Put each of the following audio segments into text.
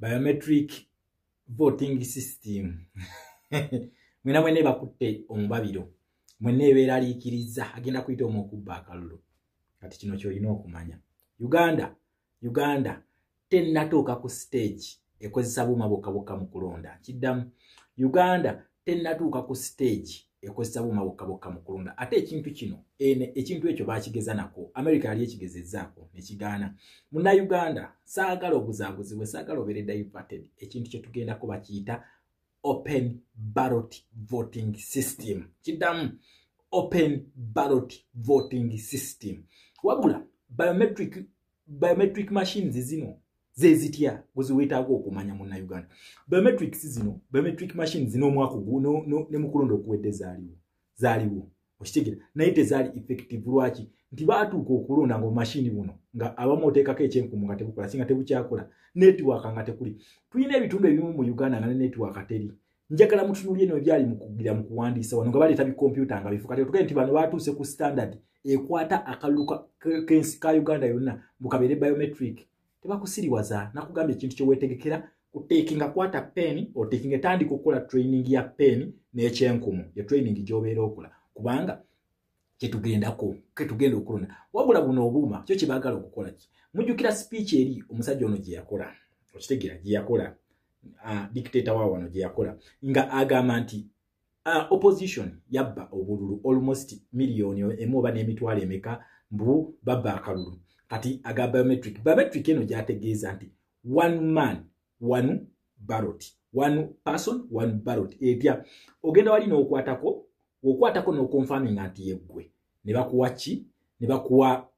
biometric voting system. Mwena mwene bakutte omubabiro. Mwene ebeeraliikiriza agenda kuyita omukubba akalulu. Kati kino ky'olina okumanya. Uganda tennatuuka ku stage ekozesa buuma bwokka mu kulonda. Kiddamu. Uganda tennatuuka ku stage ekozesa buuma bwokka mu kulonda. Ate ekintu kino ekintu ekyo baakigeza nako. America yali ekigezezzaako ne kigaana. Munnayuganda saagala obuzaabuzibwe, saagala obeere diverted. Ekintu kye tugendako bakiyita open ballot voting system. Kiddamu. Open ballot voting system. Wabula biometric machines zino zezitya guziwetaago okumanya munnayuganda. Biometric machines zino omwaka guno ne mukulonda okuwedde zaaliwo. Okitegera naye tezaali effective lwaki nti baatuuka okulonda nga machine buno nga abamu oteekako ekyenkumu nga tebukola singa tebukyakola network nga tekuli. Tulina ebitundu ebimu mu Uganda nga ne network teri. Njagala mutunulye no byali mukugira mu kuwandiisa wano nga baleeta bikompyuta nga bifuka tugende nti bano baatuuse ku standard ekwata akaluka kensi ka Uganda yonna bukabeere biometric. Tebakusiriwaza nakugambye ekintu kye weetegekera kuteekinga kwata pen oteekinga tandika okukola training ya pen n'ekyenkumu ye training gy'obeera okola kubanga ketugenda okulonda. Wabula buno obuuma kyo kye baagala okukola ki. Mujjukira speech eri omusajja ono gye yakola. Okitegera gye yakola. Dictator wa wano gye yakola nga agamba nti opposition yabba obululu almost million emu oba n'emitwalo emeka mbu babba akalulu. Kati aga biometric eno gyategeeza nti one man one ballot, one person one ballot. Etya ogenda wali n'okwatako n'okonfirming nti yeggwe ne bakuwa ki ne bakuwa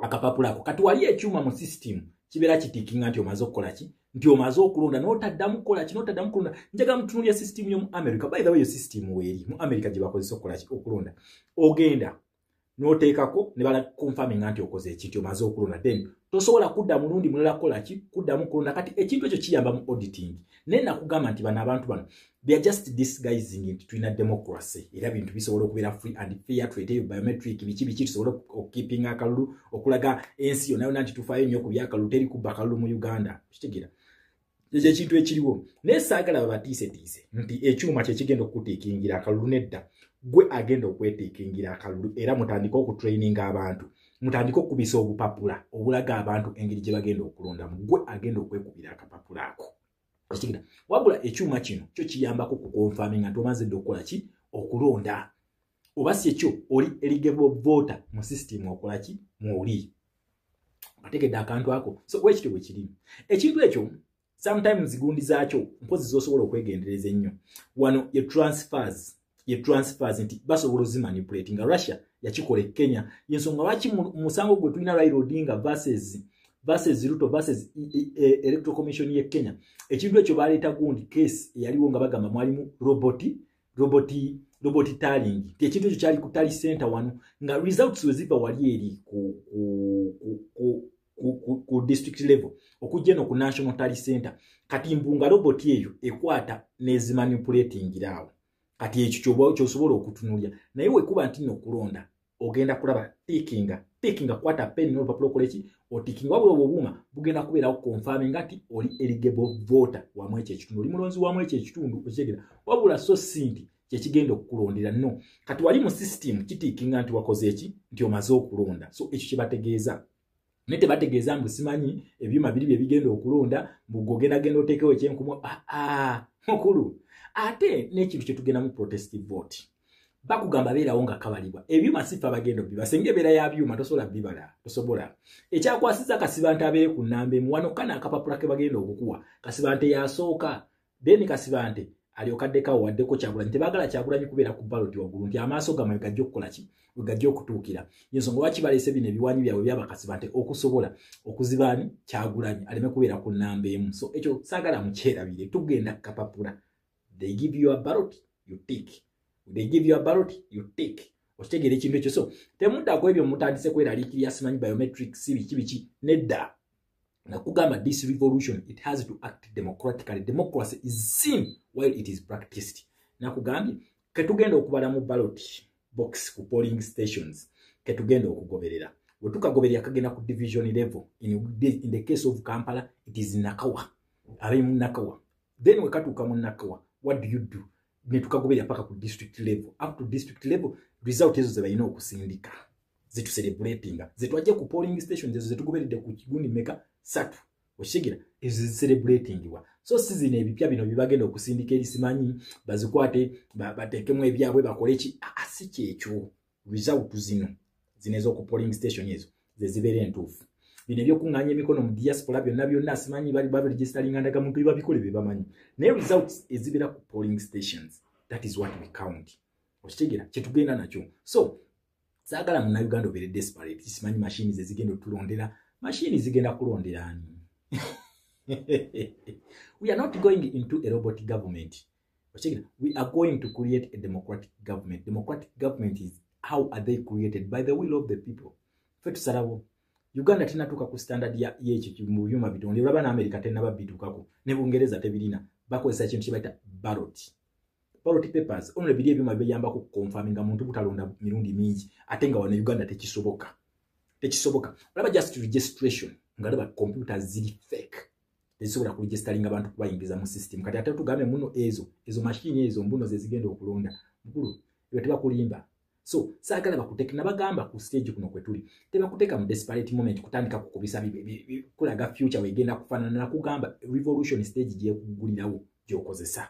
akapapula ako. Kati wali ekyuma mu system kibeera kitikinga nti omaze okukola ki nti omaze okulonda n'otaddamu kukola ki n'otaddamu kulonda. Njagala mutunulya system y'omu America. By the way, yo system weeri mu America gye bakozesa okukola ki okulonda. Ogenda n'oteekako ne bala confirming nti okoze ekintu omaze okulonda. Then tosobola kudda mulundi mulala kukola ki kuddamu kulonda. Kati ekintu ekyo kiyamba mu auditing. Naye nakugamba nti bano abantu bano they are just disguising nti tulina democracy era bintu bisobola okubeera free and fair. Tuleeteyo biometric biki tusobola okukeepinga akalulu okulaga ensi yonna nti tufaayo nnyo ku byakalulu teri kubba akalulu mu Uganda. Kitegeera ekyo ekintu ekiriwo. Naye saagala babatiisetiise nti ekyuma kye kigenda okuteekingira akalulu nedda. Gwe agenda okweteekingira akalulu era mutandika okutraininga abantu. Mutandika okubisa obupapula obulaga abantu engeri gye bagenda okulondamu. Gwe agenda okwekubira akapapula ako. Kitegeera wabula ekyuma kino kyo kiyambako kukonfirminga nti omaze dde okukola ki okulonda. Oba si ekyo oli eligible voter mu system okola ki mwoli. Bategedde akantu ako. So wekityo bwe kiri. Ekintu ekyo sometimes gundi zaakyo mpozi zosobola okwegendereza ennyo. Wano ye transfers nti basobola ozimanipulate nga Russia yakikola Kenya. Yensonga lwaki musango gwe tulina Raila Odinga versus Ruto versus Electoral Commission ye Kenya. Ekintu ekyo baleeta gundi case eyaliwo nga bagamba mwalimu robot tallying. Ekintu ekyo kyali ku tally center wano nga results weziva wali eri ku district level okujja no ku national tally center. Kati mbunga robot eyo ekwata nezimanipulating awo. Kati ekyo ky'osobola okutunulya. Naye wekuba nti nokulonda ogenda kulaba tikinga kwata pen n'olupapula okoleki otikinga wabula obuuma bugenda kubeera confirming nti oli eligible voter wamu ekyo ekitundu oli mulonzi wamu ekyo ekitundu okitegeera wabula so sinti kyekigenda okukulondera no. Kati wali mu system kitikinga nti wakoze eki nti omaze okulonda. So ekyo kye bategeeza. Ne tebategeeza mbu simanyi ebyuma biri bye bigenda okulonda mugogenda oteekewo ekyenkumu mukulu. Ate n'ekintu kye tugenda mu protest vote bakugamba beerawo nga kabalibwa ebyuma sifa bagenda bibasenge beera ya byuma tosobola bibala tosobola. Ekyakwasiza Kasibante abeere ku nnamba emu wano kana akapapula ke bagenda okukuwa Kasibante yasooka then Kasibante alyokaddekawo waddeko Kyagulanyi tebagala Kyagulanyi kubeera ku ballot waggulu nti amaaso gamwe gajja okukola ki gajja okutuukira. Yensonga lwaki baleese bino ebiwanyi byabwe byaba Kasibante okusobola okuzibaani Kyagulanyi aleme kubeera ku nnamba emu. So ekyo saagala mukyerabire tugenda kapapula. They give you a ballot, you tick. They give you a ballot, you tick. Okitegera ekintu ekyo. So temuddako ebyo mutandise kweraliikirira simanyi biometrics biki nedda. Nakugamba this revolution it has to act democratically. Democracy is seen while it is practiced. Nakugambye ketugenda okubala mu ballot box ku polling stations ketugenda okugoberera. Bwe tukagoberera kagenda ku division level in the case of Kampala it is Nakawa. abe munakawa then wekatuuka munakawa what do you do ne tukagobera paka ku district level up to district level result ezo zebalina okusindika zetu celebrating zetwaje ku polling station zezo zetugoberedde ku kigundi meka satu oshigira ezo celebrating wa so sizine ebipya bino bibagenda okusindika erisimanyi bazikwate batekemu ebyabwe bakoleki asiki ekyo result zino zinezo ku polling station ezo zezibere entuufu bino ebyokunganya emikono mu diaspora byonna asimanyi bali baregisteringa ndagamuntu babikole bebamanyi naye results ezibera ku polling stations that is what we count oshigira kyetugenda nakyo so saagala muna Uganda obere desperate simanyi machine zezigenda otulondera machine zigenda kulondera ani we are not going into a robot government oshigira we are going to create a democratic government is how are they created by the will of the people fetu sarabo Uganda tenatuka ku standard ya yechi mu byuma bitonde olaba na America tenaba bitukako ne Bungereza tebirina bakozesa kintu kibaita ballot papers ono bidye byuma byamba ku confirminga muntu butalonda mirundi mingi atenga wana Uganda tekisoboka olaba just registration ngalaba computers zili fake ezisobola ku registeringa abantu kubayingiza mu system kati atatu game muno ezo machine ezo mbuno zezigenda okulonda mukulu yoteba kulimba so saagala bakutekina bagamba ku stage kuno kwetuli teba kuteka mu desperate moment kutandika kukubisa kulaga future wegenda kufanana na kugamba revolution stage je kugulirawo gyokozesa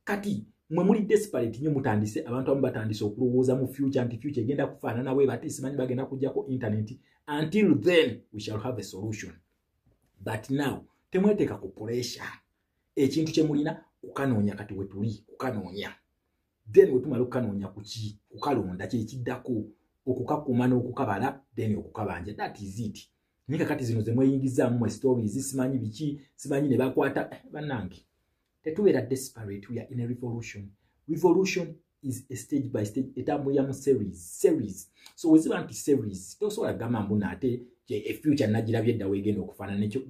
kati mwe muri desperate nyo mutandise abantu amu batandise okulowooza mu future anti future egenda kufanana we batisimanyi bagenda kujjako internet until then we shall have a solution but now temweteka ku pressure ekintu kye mulina kukanoonya kati wetuli kukanoonya then wetumala okukanoonya kuki kukalonda kyekiddako okukakuma n'okukabala then okukabanja that is it nika kati zino ze mweyingizaamu mwe stories simanyi biki simanyi ne bakwata bannange tetubeera desperate we are in a revolution is a stage by stage etambulira mu series so weziba nti series tosobola gamba mbuna ate a future nagirabye edda weegenda okufaanana nekyo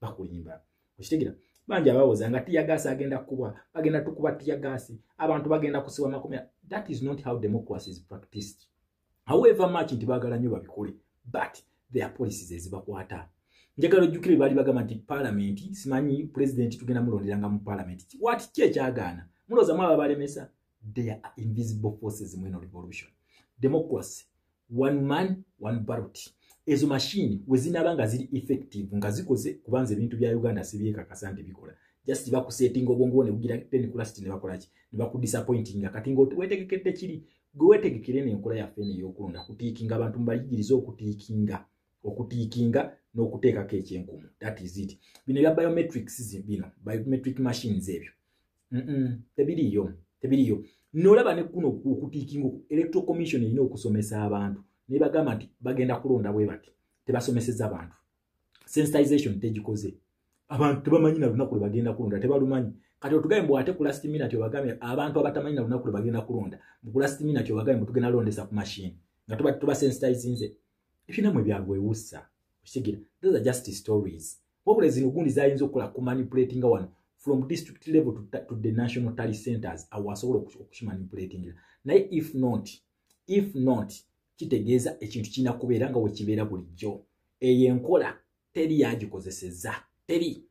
bakulimba okitegeera banja bawoza nga tiyagasi agenda kuba bagenda tukuba tiyagasi abantu bagenda kusiwa makomera that is not how democracy is practiced however much nti bagala nnyo babikole but their policies ezibakwata njagala ojjukire bali bagamba nti parliament simanyi president tugenda mulonderanga mu parliament what kyagaana muloza mwaba balemesa there are invisible forces in a revolution democracy one man one ballot ezo machine wezinabanga zili effective nga zikoze kubanza ebintu bya Uganda sibyeka kasante bikola just baku setting obongo ne bugira pen class ne bakolaki ne baku disappointing kati ngo wetegekete kiri gwetegekere ne nkola ya fene yokulonda kutikinga abantu mbaligirizo okutikinga n'okuteeka kekyenkumu that is it bino bya biometrics bino biometric machines ebyo tebiriyo nolaba ne kuno okutikinga electoral commission ino okusomesa abantu ne bagamba nti bagenda kulonda bwe bati tebasomeseza abantu sensitization tegikoze abantu tebamanyi na lunaku lwe bagenda kulonda tebalumanyi kati otugaye mbu ate ku last minute obagambe abantu abatamanyi na lunaku lwe bagenda kulonda mu last minute obagambe tugenda londesa ku machine nga tuba sensitizinze ifina mwe byagwewusa oshigira those are just stories wabule zino gundi zayinza okukola ku manipulating one from district level to the national tally centers awasobola okukimanipulating naye if not kitegeeza ekintu kina kubeera nga wekibeera bulijjo eyo enkola teri yagikozeseza teri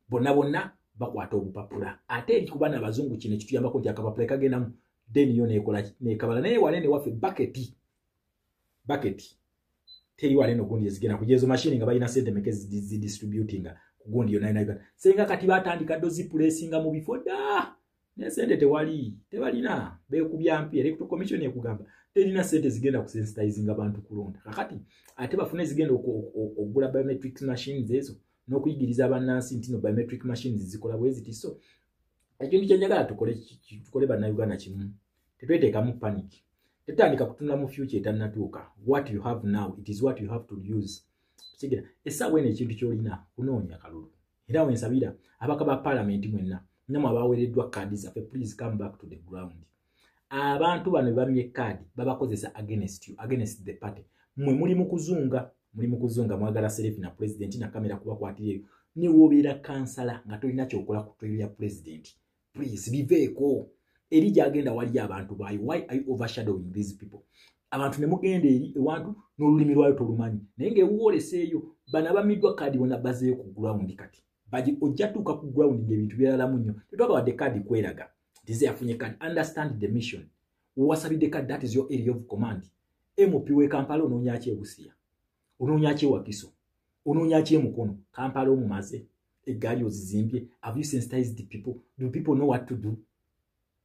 bonna bakwata obupapula ate eri kubana abazungu kino ekituyambako nti akapapula kagendamu then yo nekola nekabala naye wanene waffe bucket teri wanene ogundi ezigenda kujezo machine nga balina sente meke zidistributing kugundi yo nayo senga kati batandika dozi placinga mu bifo da ne sente tebalina bekubya mpi electoral commission ekugamba terina sente zigenda kusensitizing abantu kulonda kakati ate bafune zigenda okugula biometric machines ezo n'okuyigiriza abannansi nti no biometric machines zikola bweziti so ekintu kyenjagala tukole bannayuganda kimu tetweteekamu panic tetandika kutunula mu future etannatuuka what you have now it is what you have to use kigira essaawa eno ekintu kyolina kunoonya kalulu era wensabira abaka ba parliament mwenna namwe abaweereddwa kaadi zaffe please come back to the ground abantu bano bamye kaadi babakozesa against the party mwe muli mu kuzunga mwagala self na president na kamera kubakwatire ni wobeera kansala nga tolina kyokola ku toyo ya president please biveeko eri gyagenda wali abantu bayo why are you overshadowing these people abantu ne mugenda eri ewantu n'olulimi lwayo tolumanyi naye ng'ewuwoleseeyo bano abamiddwa kaadi bona bazeeyo ku ground kati baji ojja tuuka ku ground ebintu byalalamu nnyo tetwagawadde kadi kweraga tize yafunye kadi understand the mission wasabidde kadi that is your area of command MOP we Kampala onoonya ki Busia onoonya ki Wakiso onoonya ki Mukono Kampala omumaze eggaali ozizimbye have you sensitized the people do people know what to do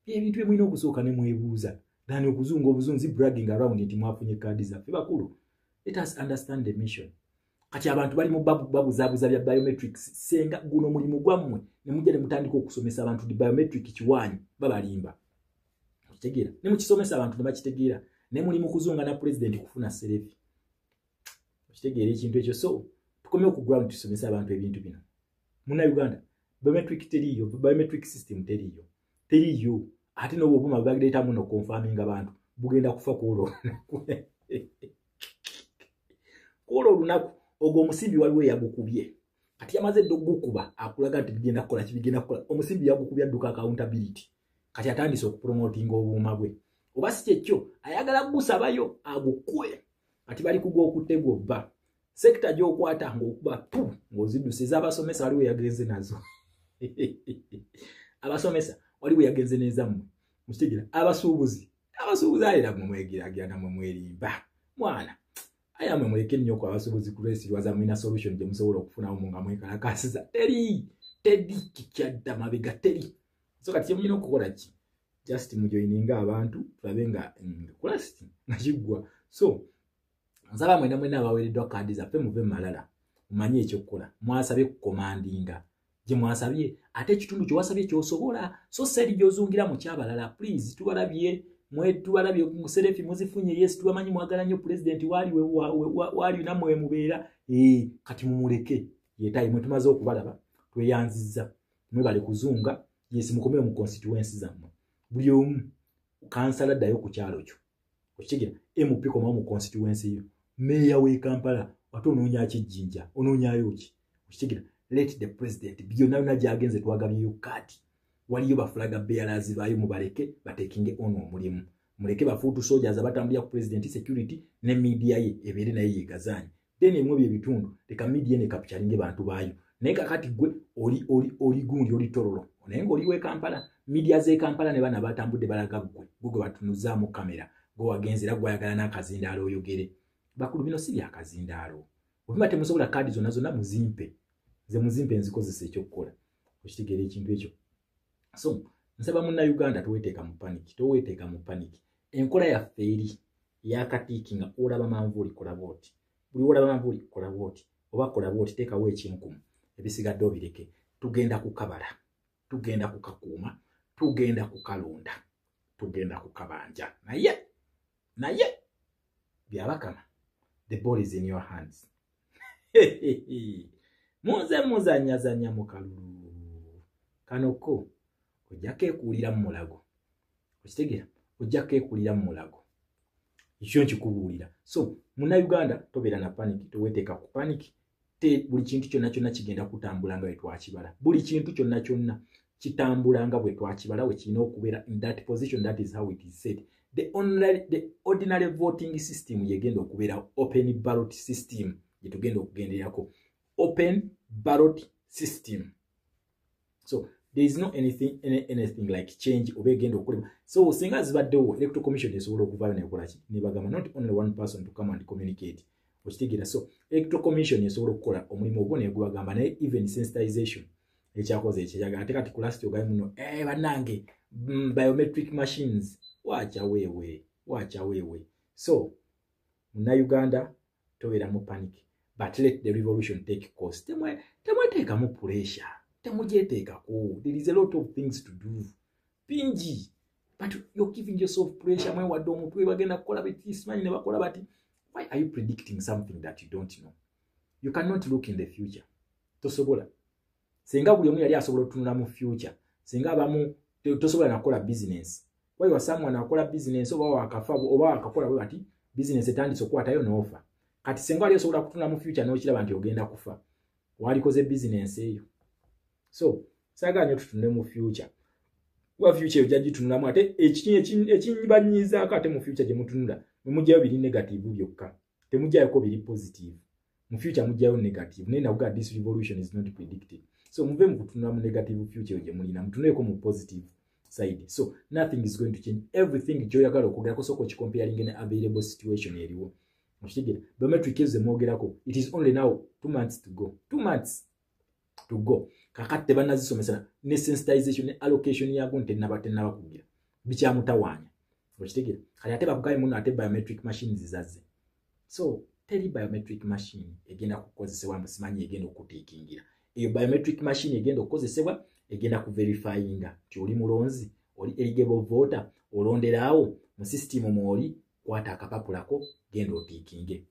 ebintu byemulina okusooka ne mwebuuza dani okuzunga obuzunzi bragging around nti mwafunye kadi zaffe bakulu let us understand the mission kati abantu bali mu babuzabuza bya biometrics senga guno mulimu gwammwe ne mujja ne mutandika okusomesa abantu di biometric kiwanyi babalimba kitegeera ne mukisomesa abantu ne bakitegeera ne mulimu kuzunga na president kufuna selfie kitegeera ekintu ekyo so tukomye ku ground tusomesa abantu ebintu bino muna Uganda biometric system teriyo ate no bw'obuma bagireta muno confirming abantu bugenda kufa kuolo kuolo lunaku ogwo omusimbi waliwo yagukubye kati yamaze doggukuba akulaga nti bigenda kukola omusimbi yagukubya dduka accountability kati atandise okupromotinga obuuma bwe oba si kyekyo ayagala kugusabayo agukwe kati bali kugwa okutegwa bba sekta gy'okwata ng'okuba tu ng'oziddusiza abasomesa waliwo yagenze nazo abasomesa waliwo yagenze nezammwe mukitegera abasuubuzi alera mumwegeragira mwe mwerimba mwana ayamwe muleke nnyo kwa abasuubuzi ku lwesirwaza mwina solution gye musobola okufunamu nga mwekalakasiza teri kikyadda mabega teri so kati kyemulina okukola ki just mujoininga abantu tulabe nga kulasti nakiggwa so nsaba mwena abaweereddwa kadi zaffe muve malala mumanye ekyokukola mwasabye kukomandinga gye mwasabye ate ekitundu kye wasabye kyosobola so seri gyozungira mu kyabalala please tubalabye muserefi muzifunye yes tubamanyi mwagala nnyo president wali namwe mubeera kati mumuleke yetayi mwe tumaze okubalaba tweyanzizza mwebale kuzunga yes mukomere mu constituency zammwe buli omu kansala ddayo ku kyalo kyo okitegera MP koma mu constituency yo meya we Kampala watu onoonya kijjinja onoonyayo ki okitegera let the president byonna gy'agenze twagabyeyo kati waliyo bafulaga bearers bayo mubaleke batekinge ono omulimu muleke bafuutu soldiers abatambulira ku president security ne media ye ebeere naye yegazanye then emwe bye bitundu leka media ne capturing bantu bayo naye kakati gwe oli gundi oli torolo naye ng'oliwe Kampala media ze Kampala ne bana batambudde balaga gwe batunuzaamu kamera gwe wagenzera gwayagala n'akazindaalo oyogere bakulu bino si byakazindaalo obima temusobola kadi zonna muzimpe nzikozesa ekyokukola okitegeera ekintu ekyo so nsaba munna Uganda toweteeka mu paniki enkola yaffe eri yakatiiki nga olaba manvuuli kola bwoti buli olaba manvuuli kola bwoti oba kola bwoti teekawo ekinkumu ebisigadde obireke tugenda kukabala tugenda kukakuuma tugenda kukalonda tugenda kukabanja naye byabakama the ball is in your hands muze muzanyazanya mu kalulu kanoko ojja keekuulira mu mulago okitegera ojja keekuulira mu mulago ekyo nkikubuulira so muna Uganda tobeera na paniki toweteeka ku paniki buli kintu kyonna kigenda kutambula nga bwe twakibala buli kintu kyonna kitambula nga bwe twakibala we kirina okubeera in that position that is how it is said the ordinary voting system yegenda okubeera open ballot system yetugenda okugenderako open ballot system so there is no anything like change obegenda okulema so singa zibaddewo electoral commission esobola okuvaayo nekolaki nebagamba not only one person to come and communicate okitegeera so electoral commission esobola okukola omulimu ogwo negwagamba naye even sensitization ekyakoze ekyaga ate kati kulasti ogaye muno bannange biometric machines wacha wewe so muna Uganda tobeera mu panic but let the revolution take course temweteeka mu pressure temugyeteekako there is a lot of things to do bingi but you're giving yourself pressure mwewadde omutwe bagenda kukola betisimanyi ne bakola bati why are you predicting something that you don't know you cannot look in the future tosobola senga buli omu yali asobola otunula mu future senga abamu tosobola nakola business why was someone akola business oba wakafa oba akakola bwe bati business etandise okukwatayo n'ofa kati senga ali osobola kutunula mu future n'okiraba nti ogenda kufa walikoze business eyo so saganya tutunule mu future wa future ojja gitunulamu ate ekinyibanyizaako ate mu future gye mutunula mujjayo biri negative byokka temujjayoko biri positive mu future mujjayo negative naye nakuga this revolution is not predicted So muve mukutunula mu negative future gye mulina mutunuleko mu positive side. So nothing is going to change. Everything gyoyagala okugerako soko comparing an available situation eriwo. Mushigera biometric is mwogerako. It is only now 2 months to go. 2 months to go. Kakati tebanazisomesa ne sensitization ne allocation yago ntenaba kugira. Bicha mutawanya. Mushigera kali ate bakugaye muno ate biometric machines zaze. So teri biometric machine egenda kukozesebwa musimanyi egenda okutikingira. Iyo biometric machine egenda okukozesebwa egenda ku verifyinga ti oli mulonzi oli eligible voter olonderawo mu system mwoli kwata akapapulako genda otikinge.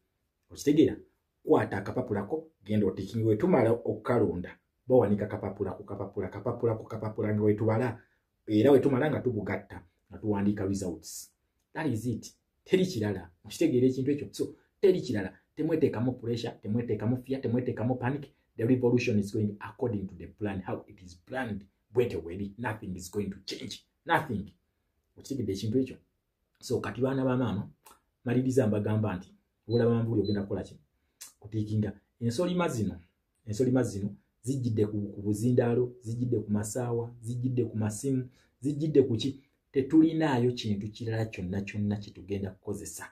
Okitegera kwata akapapulako genda otikinge wetumala okukalonda bawanika kapapula nga wetubala era wetumala nga tubugatta nga tuwandika results. That is it. Teri kirala. Okitegera ekintu ekyo. So teri kirala. Temwetekamu pressure, temwetekamu fear, temwetekamu panic. The revolution is going according to the plan, how it is planned. Nothing is going to change. Nothing. Okitegedde ekintu ekyo. So kati baana ba mama maliriza mbagamba nti olaba mambuli ogenda kukola ki kutikinga ensolima zino zijjidde ku buzindaalo, zijjidde ku masaawa, zijjidde ku masimu, zijjidde ku ki. Tetulinaayo kintu kirala kyonna kitugenda kukozesa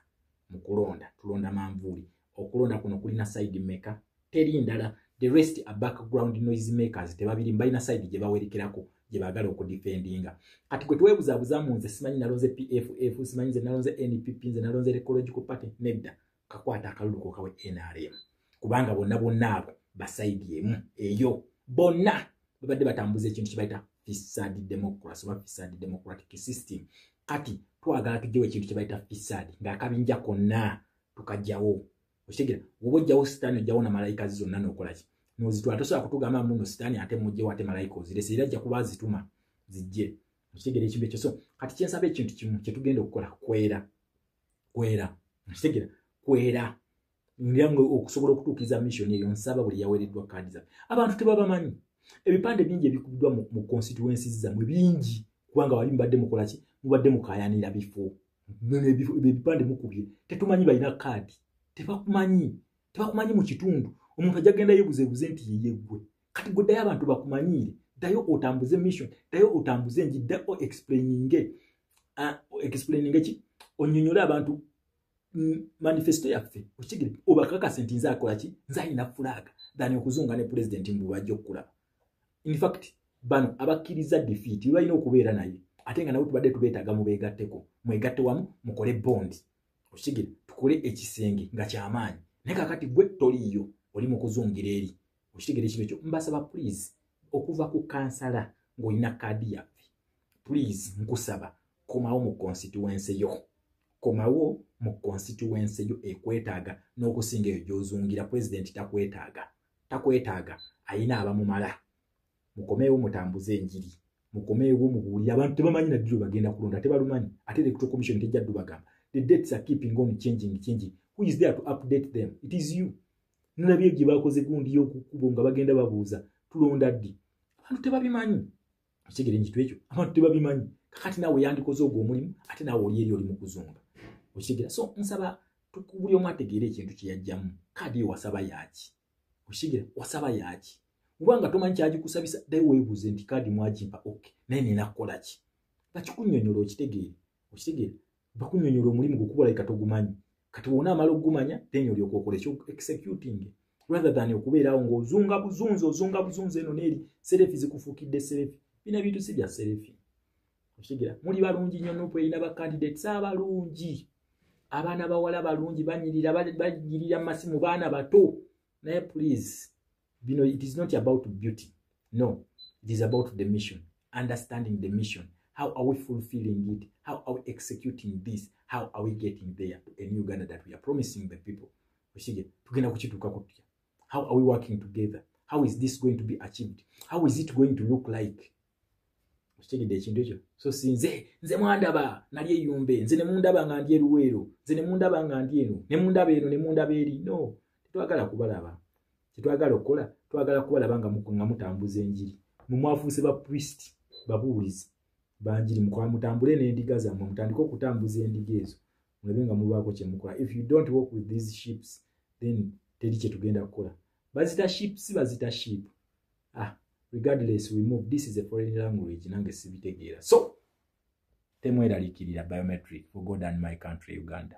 mu kulonda. Tulonda manvuuli. Okulonda kuno kulina side maker. Teri ndala. The rest are background noise makers. Tebabiri mbaina side gye bawerekerako gye bagala okudefendinga. Kati kwe tuwebuzabuza mu nze simanyi nalonze PFF, simanyi nze nalonze NPP, nze nalonze Ecological Party. Nedda kakwata akalulu kawe NRM. Kubanga bonna abo baside emu eyo bonna babadde batambuza ekintu kibayita fisadi democracy oba fisadi democratic system. Kati twagala tujjewo ekintu kibayita fisadi ng'akabinja konna tukajjawo. Okitegera wobojjawo sitaani ojjawo na malayika zonna n'okola ki n'ozitwala. Tosobola kutugamba muno sitaani ate mujjewo ate malayika ozirese era ajja kuba azituma zijje. Okitegera ekintu ekyo. So kati kyensaba ekintu kimu kye tugenda okukola kwera. Okitegera kwera nyango okusobola okutuukiriza mission eyo nsaba buli yaweereddwa kaadi za abantu tebabamanyi. Ebipande bingi ebikubiddwa mu constituencies zammwe bingi kubanga wali mbadde mukola ki mubadde mukayanira bifo ebipande mukubye tetumanyi balina kaadi. Tebakumanyi mu kitundu. Omuntu ajja genda yebuzebuze nti yeyeggwe. Kati gwe ddayo abantu bakumanyire. Ddayo otambuze mission. Ddayo otambuze enji. Ddayo explaining ki. Onyonyole abantu manifesto yaffe. Okigire obakakase nti nze akola ki. Nze alina flag. Dani okuzunga ne president mbu bajja okukulaba. In fact bano abakkiriza defeat balina okubeera naye. Ate nga nabo tubadde tubeetaaga mubeegatteko. Mwegatte wamu mukole bond. Okigire tukole ekisenge nga kyamaanyi. Naye kakati gwe toliyo oli mu kuzungira eri. Okitegere ekintu ekyo mbasaba please okuva ku kansala ng'olina kaadi yaffe. Please nkusaba komawo mu constituency yo. Komawo mu constituency yo ekwetaaga n'okusinga eyo gy'ozungira. President takwetaaga ayina abamumala. Mukomeewo mutambuze enjiri. Mukomeewo mubuulire abantu tebamanyi na ddiro bagenda kulonda tebalumanyi. Ate electoral commission tejja ddu bagamba. The dates are keeping on changing. Who is there to update them? It is you. Nalabye gye bakoze gundi y'okukubo nga bagenda babuuza tulonda ddi. Abantu tebabimanyi. Okigere ekintu ekyo abantu tebabimanyi. Kakati naawe yandikoze ogwo omulimu ate naawe oli eri oli mu kuzunga. Okigere so nsaba buli omu ategeere ekintu kye yajjamu. Kaadi yo wasaba yaaki. Okigere wasaba yaaki. Kubanga tomanyi kyagikusabisa ddayo weebuuze nti kaadi mwagimpa okay naye nina kukola ki. Bakikunnyonnyola okitegeere. Bakunnyonnyola omulimu gukubola katogumanyi. Kati wona amala ogumanya then olyoka okola ekyo executing rather than okubeerawo ng'ozunga buzunze eno n'eri serefi zikufuukidde serefi. Bino ebintu si bya serefi. Okitegeera muli balungi nnyo Nuupu erina bakandidates abalungi. Abaana bawala balungi banyirira masimu baana bato. Naye please bino it is not about beauty. No, it is about the mission. Understanding the mission. How are we fulfilling it? How are we executing this? How are we getting there to a new Uganda that we are promising the people? How are we working together? How is this going to be achieved? How is it going to look like? So sinze mwandaba nali eyumbe nze ne mundaba nga ndi eruweero nze ne mundaba nga ndi eno ne mundaba eno ne mundaba eri. No, tetwagala kubalaba. Tetwagala okukola twagala kubalaba nga mutambuza enjiri. Mumwafuuse ba priest babuulizi banjiri mutambule n'endiga zammwe mutandike okutambuza endiga ezo mulabe nga mubaako kye mukola. If you don't work with these ships then teri kye tugenda kukola. Bazita ships bazita sheep. regardless we move, this is a foreign language nange sibitegeera. So temweralikirira biometric for God and my country Uganda.